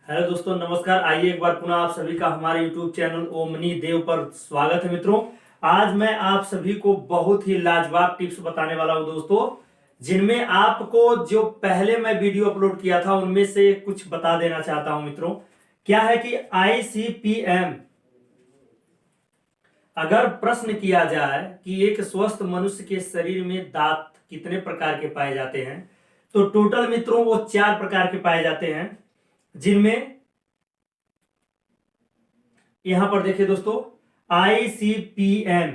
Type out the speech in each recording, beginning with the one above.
Hello दोस्तों, नमस्कार। आइए एक बार पुनः आप सभी का हमारे YouTube चैनल ओमनी देव पर स्वागत है। मित्रों, आज मैं आप सभी को बहुत ही लाजवाब टिप्स बताने वाला हूं दोस्तों, जिनमें आपको जो पहले मैं वीडियो अपलोड किया था उनमें से कुछ बता देना चाहता हूं। मित्रों, क्या है कि ICPM अगर प्रश्न किया जाए कि एक स्वस्थ मनुष्य के शरीर में दांत कितने प्रकार के पाए जाते हैं, तो टोटल मित्रों वो 4 प्रकार के पाए जाते हैं, जिनमें यहां पर देखिए दोस्तों, ICPM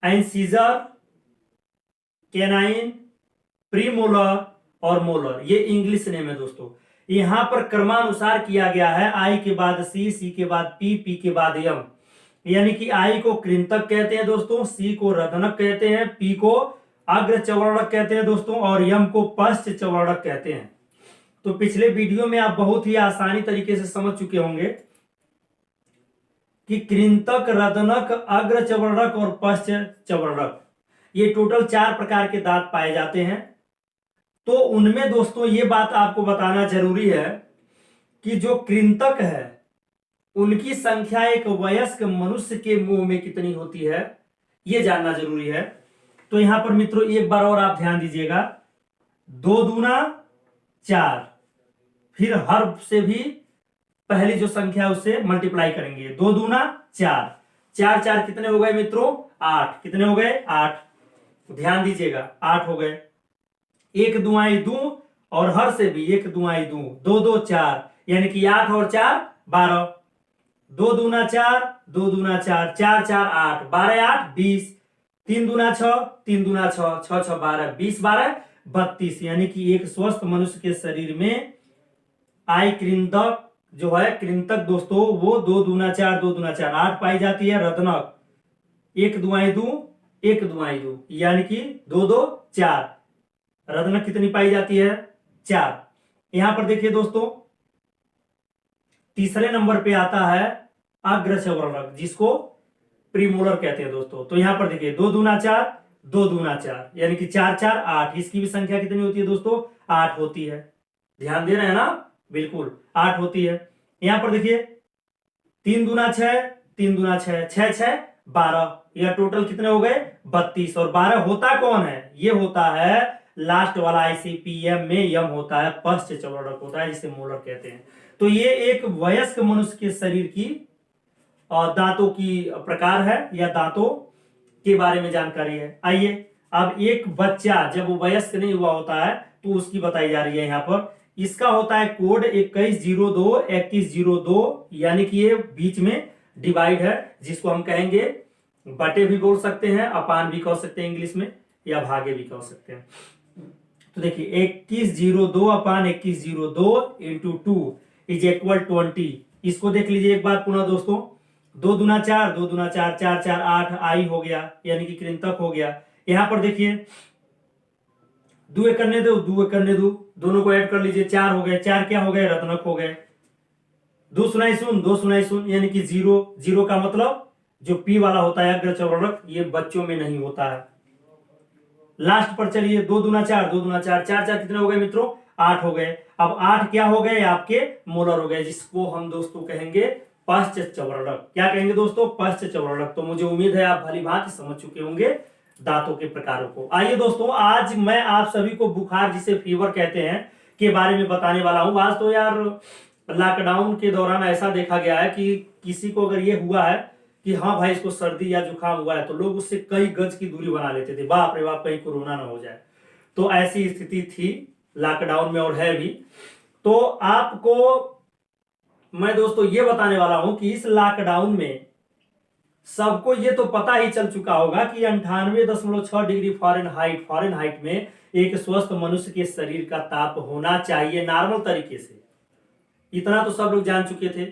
इंसिजर, कैनाइन, प्रीमोलर और मोलर, ये इंग्लिश नेम है दोस्तों। यहां पर क्रमानुसार किया गया है, आई के बाद सी के बाद पी के बाद यम। यानी कि आई को कृंतक कहते हैं दोस्तों, सी को रदनक कहते हैं, पी को अग्र चवर्णक कहते हैं दोस्तों, और यम को पश्च चवर्णक कहते हैं। तो पिछले वीडियो में आप बहुत ही आसानी तरीके से समझ चुके होंगे कि कृंतक, रदनक, अग्र चवर्णक और पश्च चवर्णक, ये टोटल 4 प्रकार के दांत पाए जाते हैं। तो उनमें दोस्तों ये बात आपको बताना जरूरी है कि जो कृंतक है उनकी संख्या एक वयस्क मनुष्य के मुंह में कितनी होती है, यह जानना जरूरी है। तो यहां पर मित्रों एक बार और आप ध्यान दीजिएगा, 2 दूना 4, फिर हर से भी पहली जो संख्या उससे मल्टीप्लाई करेंगे, 2 दूना 4, 4 4 कितने हो गए मित्रों? 8। कितने हो गए? 8। ध्यान दीजिएगा, 8 हो गए। 1 दुआई 2 और हर से भी 1 दुआई 2, 2 2 4, यानी कि 8 और 4 12। 2 दूना 4, 2 दूना 4, 4 4 8, 12 8 20, 3 दूना 6, 3 दूना 6, 6 6 12, 20 12 32। यानी कि एक स्वस्थ मनुष्य के शरीर में आई कृंतक जो है, कृंतक दोस्तों वो 2 दूना 4, 2 दूना 4 8 पाई जाती है। रत्नक 1 दुआई 2, 1 दुआई 2, यानी कि 2 2 4। रत्नक कितनी पाई जाती है? 4। यहां पर देखिए दोस्तों, तीसरे नंबर पे आता है अग्रचवर्णक, जिसको प्रीमोलर कहते हैं दोस्तों। तो यहां पर देखिए 2 दूना 4, 2 दूना 4, यानी कि 4 4 8। इसकी भी संख्या कितनी होती है दोस्तों? 8 होती है। ध्यान दे रहे हैं ना? बिल्कुल 8 होती है। यहां पर देखिए 3 दूना 6, 3 दूना 6, 6 6 12, यह टोटल कितने हो गए? 32। और 12 होता कौन है? ये होता है लास्ट वाला ICPM में यम होता है, पश्च चवर्णक होता है, जिसे मोलर कहते हैं। तो ये एक वयस्क मनुष्य के शरीर की दांतों की प्रकार है, या दांतों के बारे में जानकारी है। आइए, अब एक बच्चा जब वो वयस्क नहीं हुआ होता है तो उसकी बताई जा रही है। यहां पर इसका होता है कोड 2102 2102, यानी कि ये बीच में डिवाइड है, जिसको हम कहेंगे बटे भी बोल सकते हैं, अपान भी कह सकते हैं इंग्लिश में, या भागे भी कह सकते हैं। तो देखिए 2102 अपान 2102 इंटू 2 इज इक्वल 20। इसको देख लीजिए एक बार पुनः दोस्तों, 2 दूना 4, 2 दूना 4, 4 4 8, आई हो गया, यानी कि कृंतक हो गया। यहां पर देखिए 2 एक करने दो, 2 एक करने दो, दोनों को ऐड कर लीजिए, 4 हो गए। 4 क्या हो गए? रत्नक हो गए। 2 सुनाई सुन, 2 सुनाई सुन, यानी कि 0। 0 का मतलब जो पी वाला होता है अग्रचवर्णक, ये बच्चों में नहीं होता है। लास्ट पर चलिए, 2 दूना 4, 2 दूना 4, 4 4 कितने हो गए मित्रों? 8 हो गए। अब 8 क्या हो गए? आपके मोलर हो गए, जिसको हम दोस्तों कहेंगे पश्च चवर्णक। क्या कहेंगे दोस्तों? पश्च चवर्णक। तो मुझे उम्मीद है आप भली भांति समझ चुके होंगे दांतों के प्रकारों को। आइए दोस्तों, आज मैं आप सभी को बुखार, जिसे फीवर कहते हैं, के बारे में बताने वाला हूं। आज तो यार लॉकडाउन के दौरान ऐसा देखा गया है कि किसी को अगर ये हुआ है कि हाँ भाई इसको सर्दी या जुकाम हुआ है, तो लोग उससे कई गज की दूरी बना लेते थे, बाप रे बाप कहीं कोरोना ना हो जाए। तो ऐसी स्थिति थी लॉकडाउन में, और है भी। तो आपको मैं दोस्तों ये बताने वाला हूं कि इस लॉकडाउन में सबको ये तो पता ही चल चुका होगा कि 98.6 डिग्री फॉरेनहाइट में एक स्वस्थ मनुष्य के शरीर का ताप होना चाहिए नॉर्मल तरीके से। इतना तो सब लोग जान चुके थे,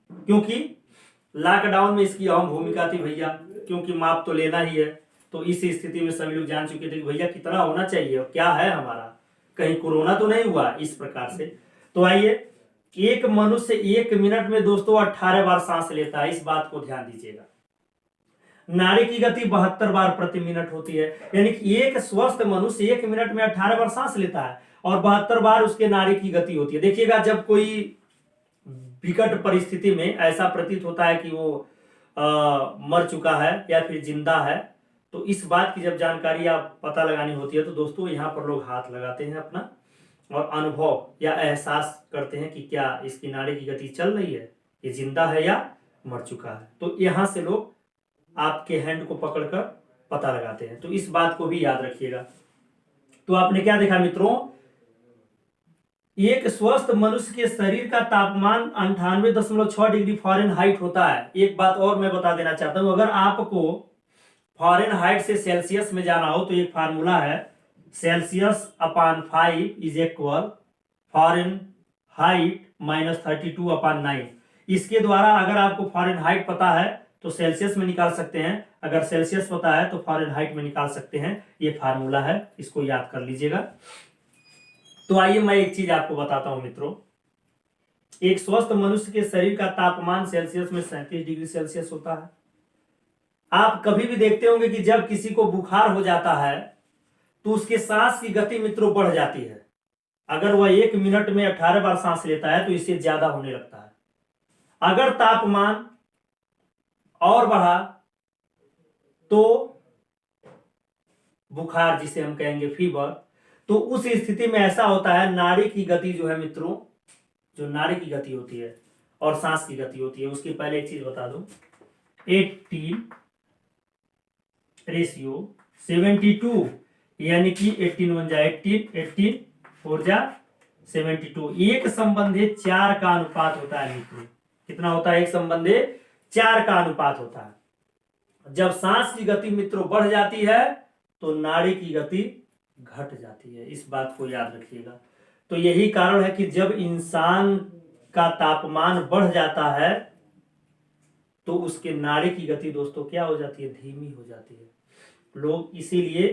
क्योंकि लॉकडाउन में इसकी अहम भूमिका थी भैया, क्योंकि माप तो लेना ही है। तो इस स्थिति में सभी लोग जान चुके थे कि भैया कितना होना चाहिए और क्या है हमारा, कहीं कोरोना तो नहीं हुआ इस प्रकार से। तो आइए, एक मनुष्य 1 मिनट में दोस्तों 18 बार सांस लेता है, इस बात को ध्यान दीजिएगा। नाड़ी की गति 72 बार प्रति मिनट होती है, यानी कि एक स्वस्थ मनुष्य 1 मिनट में 18 बार सांस लेता है। और 72 बार उसके नाड़ी की गति होती है। देखिएगा जब कोई विकट परिस्थिति में ऐसा प्रतीत होता है कि वो मर चुका है या फिर जिंदा है, तो इस बात की जब जानकारी आप पता लगानी होती है तो दोस्तों यहाँ पर लोग हाथ लगाते हैं अपना और अनुभव या एहसास करते हैं कि क्या इसकी नाड़ी की गति चल रही है, ये जिंदा है या मर चुका है। तो यहाँ से लोग आपके हैंड को पकड़कर पता लगाते हैं, तो इस बात को भी याद रखिएगा। तो आपने क्या देखा मित्रों, एक स्वस्थ मनुष्य के शरीर का तापमान 98.6 डिग्री फ़ारेनहाइट होता है। एक बात और मैं बता देना चाहता हूं, अगर आपको फ़ारेनहाइट से सेल्सियस में जाना हो तो एक फार्मूला है, Celsius upon 5 is equal Fahrenheit minus 32 upon 9। इसके द्वारा अगर आपको फ़ारेनहाइट पता है तो सेल्सियस में निकाल सकते हैं, अगर सेल्सियस पता है तो फ़ारेनहाइट में निकाल सकते हैं। ये फार्मूला है, इसको याद कर लीजिएगा। तो आइए मैं एक चीज आपको बताता हूं मित्रों, एक स्वस्थ मनुष्य के शरीर का तापमान सेल्सियस में 37 डिग्री सेल्सियस होता है। आप कभी भी देखते होंगे कि जब किसी को बुखार हो जाता है तो उसके सांस की गति मित्रों बढ़ जाती है। अगर वह 1 मिनट में 18 बार सांस लेता है तो इससे ज्यादा होने लगता है। अगर तापमान और बढ़ा तो बुखार, जिसे हम कहेंगे फीवर, तो उस स्थिति में ऐसा होता है, नाड़ी की गति जो है मित्रों, जो नाड़ी की गति होती है और सांस की गति होती है, उसकी पहले एक चीज बता दूं, 18:72, यानी कि 18 1 जा 18, 18 4 जा 72, एक संबंधी 4 का अनुपात होता है मित्रों। कितना होता है? एक संबंधी 4 का अनुपात होता है। जब सांस की गति मित्रों बढ़ जाती है तो नाड़ी की गति घट जाती है, इस बात को याद रखिएगा। तो यही कारण है कि जब इंसान का तापमान बढ़ जाता है तो उसके नाड़ी की गति दोस्तों क्या हो जाती है? धीमी हो जाती है। लोग इसीलिए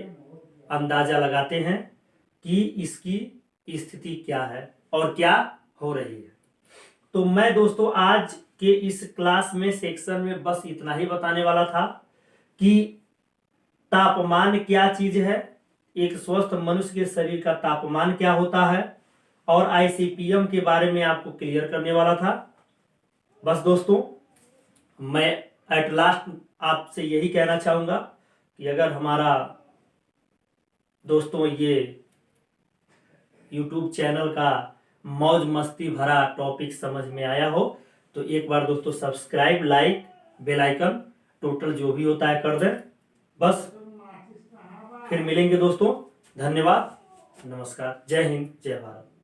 अंदाजा लगाते हैं कि इसकी स्थिति क्या है और क्या हो रही है। तो मैं दोस्तों आज के इस क्लास में सेक्शन में बस इतना ही बताने वाला था कि तापमान क्या चीज है, एक स्वस्थ मनुष्य के शरीर का तापमान क्या होता है, और आईसीपीएम के बारे में आपको क्लियर करने वाला था। बस दोस्तों मैं एट लास्ट आपसे यही कहना चाहूंगा कि अगर हमारा दोस्तों ये YouTube चैनल का मौज मस्ती भरा टॉपिक समझ में आया हो तो एक बार दोस्तों subscribe, like, bell icon total जो भी होता है कर दें। बस फिर मिलेंगे दोस्तों, धन्यवाद, नमस्कार, जय हिंद, जय भारत।